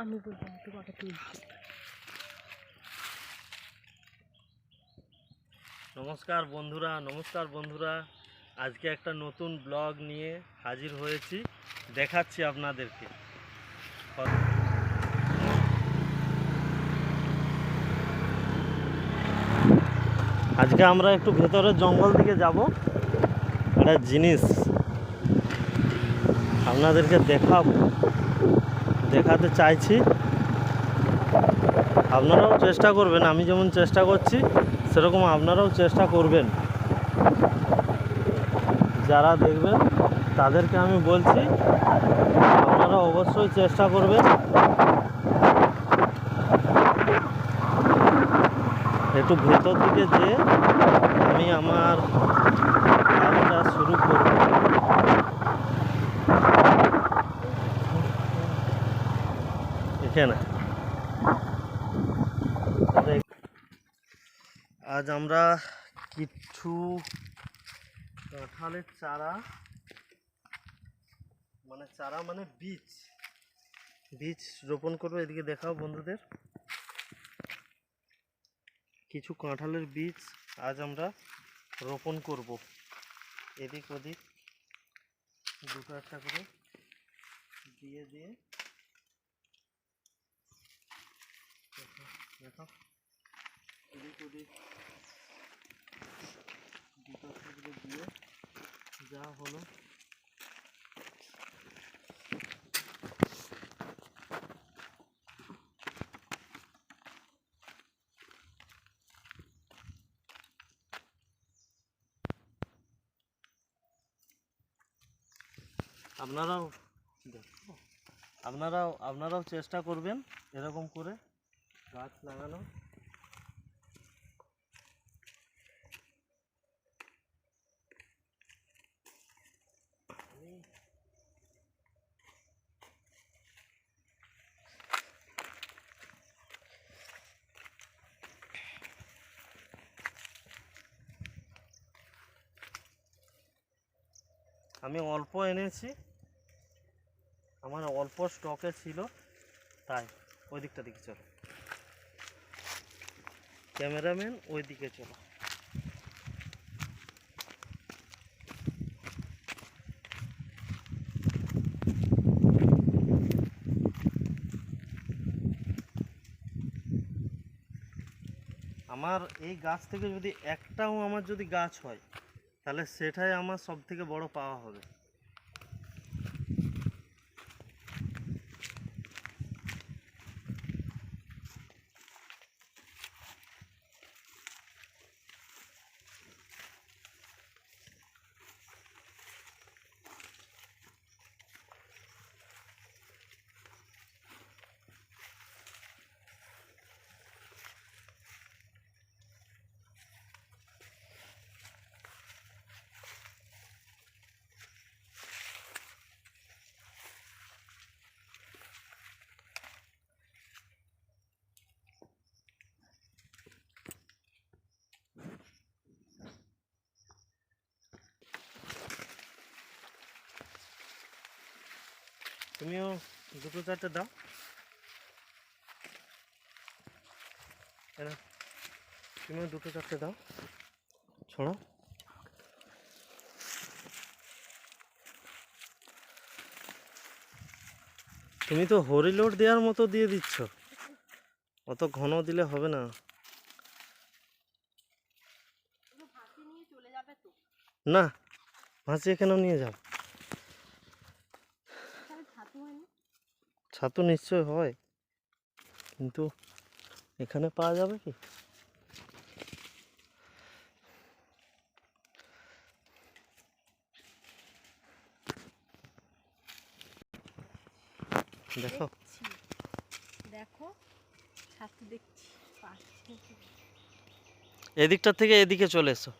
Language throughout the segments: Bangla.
আমি বলবো তোমাকে তুলছি। নমস্কার বন্ধুরা, আজকে একটা নতুন ব্লগ নিয়ে হাজির হয়েছি, দেখাচ্ছি আপনাদেরকে। আজকে আমরা একটু ভেতরের জঙ্গল দিকে যাব, একটা জিনিস আপনাদেরকে দেখাতে চাইছি। আপনারাও চেষ্টা করবেন, আমি যেমন চেষ্টা করছি সেরকম আপনারাও চেষ্টা করবেন। যারা দেখবেন তাদেরকে আমি বলছি আপনারা অবশ্যই চেষ্টা করবেন। একটু ভেতর দিকে যেয়ে আমি আমার কাজটা শুরু করব। এখানে আজ আমরা কিছু কাঁঠালের চারা মানে বীজ রোপণ করবো। এদিকে দেখাও বন্ধুদের, কিছু কাঁঠালের বীজ আজ আমরা রোপণ করব। এদিক ওদিক দুটো একটা করে দিয়ে দেখো, এদিক ওদিক দুটো একটা করে দিয়ে যা হলো। আপনারাও চেষ্টা করবেন এরকম করে গাছ লাগানো। আমি অল্প এনেছি, আমার অল্প স্টকে ছিল, তাই ওই দিকটা দিকে চলো, ক্যামেরাম্যান ওই দিকে চলো। আমার এই গাছ থেকে যদি একটাও আমার যদি গাছ হয় তাহলে সেটাই আমার সব থেকে বড় পাওয়া হবে। তুমিও দুটো চারটে দাও, তুমিও দুটো চারটে দাও, ছড়ো। তুমি তো হরিলোড দেওয়ার মতো দিয়ে দিচ্ছ, অত ঘন দিলে হবে না। না, ভাসি এখানেও নিয়ে যাও। ছাতু নিশ্চয় হয়, কিন্তু এখানে পাওয়া যাবে কি? দেখো দেখো ছাতু দেখছি, এদিকটা থেকে এদিকে চলে এসো।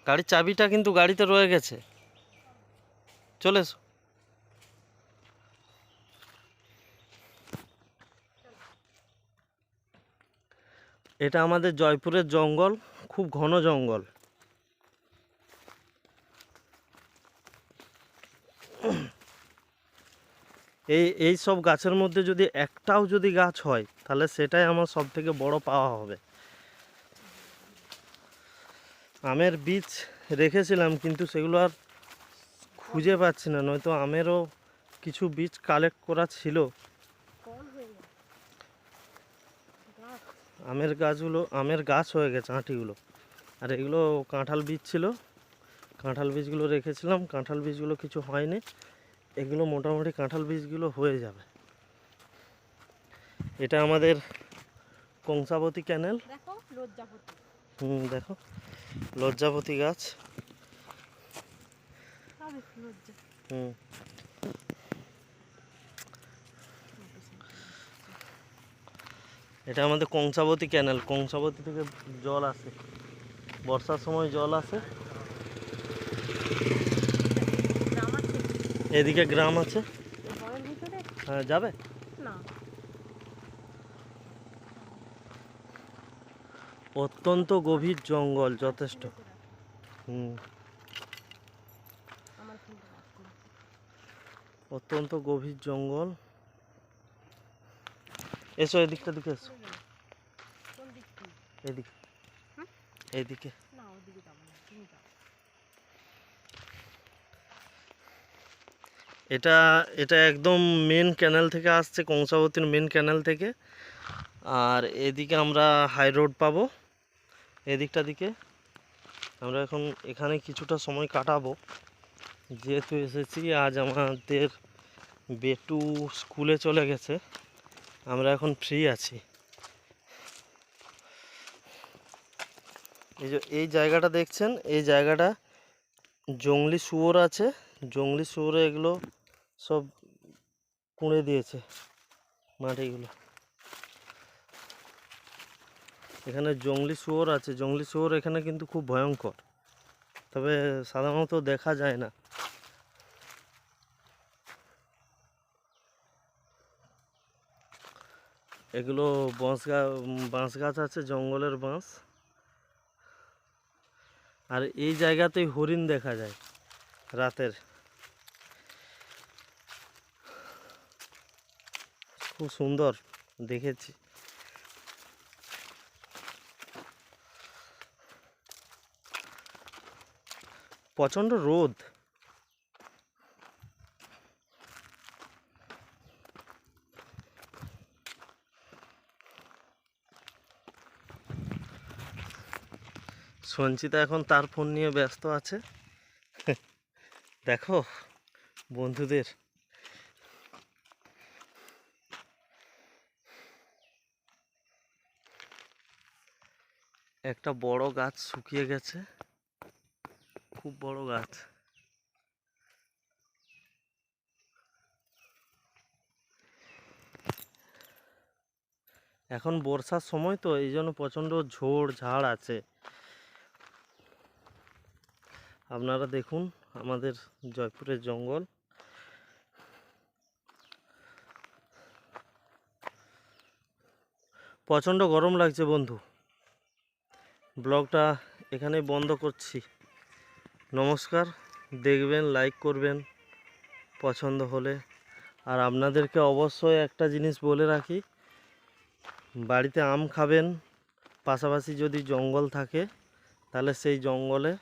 গাড়ির চাবিটা কিন্তু গাড়িতে রয়ে গেছে, চলে এসো। এটা আমাদের জয়পুরের জঙ্গল, খুব ঘন জঙ্গল। এই সব গাছের মধ্যে যদি একটাও যদি গাছ হয় তাহলে সেটাই আমার সব থেকে বড় পাওয়া হবে। আমের বীজ রেখেছিলাম কিন্তু সেগুলো আর খুঁজে পাচ্ছি না, নয়তো আমেরও কিছু বীজ কালেক্ট করা ছিল। ফল হয়ে গেছে গাছ। আমের গাছ হয়ে গেছে আঁটিগুলো। আর এগুলো কাঁঠাল বীজ ছিল, কাঁঠাল বীজগুলো রেখেছিলাম, কাঁঠাল বীজগুলো কিছু হয়নি। এগুলো মোটামুটি কাঁঠাল বীজগুলো হয়ে যাবে। এটা আমাদের কংসাবতী ক্যানেল। দেখো লজ্জাপতি। দেখো লজ্জাপতি গাছ। লজ্জা। এটা আমাদের কংসাবতী ক্যানেল, কংসাবতী থেকে জল আসে, বর্ষার সময় জল আসে। গ্রাম আছে? এদিকে গ্রাম আছে। ঘরের ভিতরে? হ্যাঁ, যাবে না। অত্যন্ত গভীর জঙ্গল, যথেষ্ট। আমার ফোনটা অফ করে। অত্যন্ত গভীর জঙ্গল। এসো এদিকটা দিকে এসো, কোন দিক থেকে? এদিকে হুম? এইদিকে। না ওদিকে যাবো না, তুমি যাও। এটা এটা একদম মেন ক্যানেল থেকে আসছে, কংসাবতীর মেন ক্যানেল থেকে। আর এদিকে আমরা হাই রোড পাবো, এদিকটা দিকে। আমরা এখন এখানে কিছুটা সময় কাটাবো, যেহেতু এসেছি। আজ আমাদের বেটু স্কুলে চলে গেছে, আমরা এখন ফ্রি আছি। এই যে এই জায়গাটা দেখছেন, এই জায়গাটা জংলি শুয়োর আছে, জংলি শুয়োরে এগুলো সব কুঁড়ে দিয়েছে মাটিগুলো। এখানে জংলি শুয়োর আছে, জংলি শুয়োর এখানে কিন্তু খুব ভয়ঙ্কর, তবে সাধারণত দেখা যায় না। এগুলো বাঁশ গাছ আছে, জঙ্গলের বাঁশ। আর এই জায়গাতেই হরিণ দেখা যায় রাতের, খুব সুন্দর দেখেছি। প্রচণ্ড রোদ। সঞ্চিতা এখন তার ফোন নিয়ে ব্যস্ত আছে। দেখো বন্ধুদের, একটা বড় গাছ শুকিয়ে গেছে, খুব বড় গাছ। এখন বর্ষার সময় তো এই জন্য প্রচণ্ড ঝোড় ঝাড় আছে। আপনারা দেখুন আমাদের জয়পুরের জঙ্গল। প্রচণ্ড গরম লাগছে বন্ধু। ব্লগটা এখানে বন্ধ করছি। নমস্কার, দেখবেন, লাইক করবেন পছন্দ হলে। আর আপনাদেরকে অবশ্যই একটা জিনিস বলে রাখি, বাড়িতে আম খাবেন, পাশাপাশি যদি জঙ্গল থাকে তাহলে সেই জঙ্গলে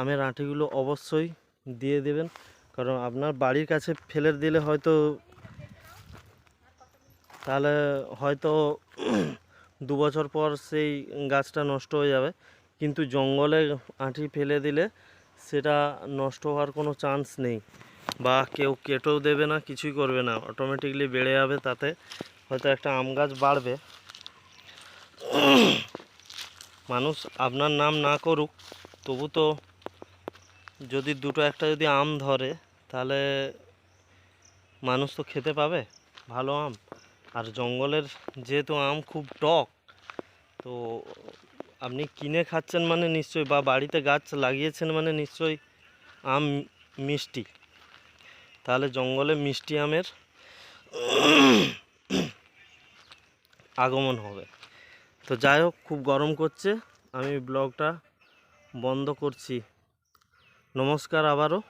আমের আঁটিগুলো অবশ্যই দিয়ে দেবেন। কারণ আপনার বাড়ির কাছে ফেলে দিলে তাহলে হয়তো 2 বছর পর সেই গাছটা নষ্ট হয়ে যাবে, কিন্তু জঙ্গলে আঁটি ফেলে দিলে সেটা নষ্ট হওয়ার কোনো চান্স নেই, বা কেউ কেটেও দেবে না, কিছুই করবে না, অটোমেটিকলি বেড়ে যাবে। তাতে হয়তো একটা আম গাছ বাড়বে। মানুষ আপনার নাম না করুক, তবু তো যদি দুটো একটা যদি আম ধরে তাহলে মানুষ তো খেতে পাবে ভালো আম। আর জঙ্গলের যেহেতু আম খুব টক, তো আপনি কিনে খাচ্ছেন মানে নিশ্চয়ই, বা বাড়িতে গাছ লাগিয়েছেন মানে নিশ্চয়ই আম মিষ্টি, তাহলে জঙ্গলে মিষ্টি আমের আগমন হবে। তো যাই হোক, খুব গরম করছে, আমি ব্লগটা বন্ধ করছি। নমস্কার আবারও।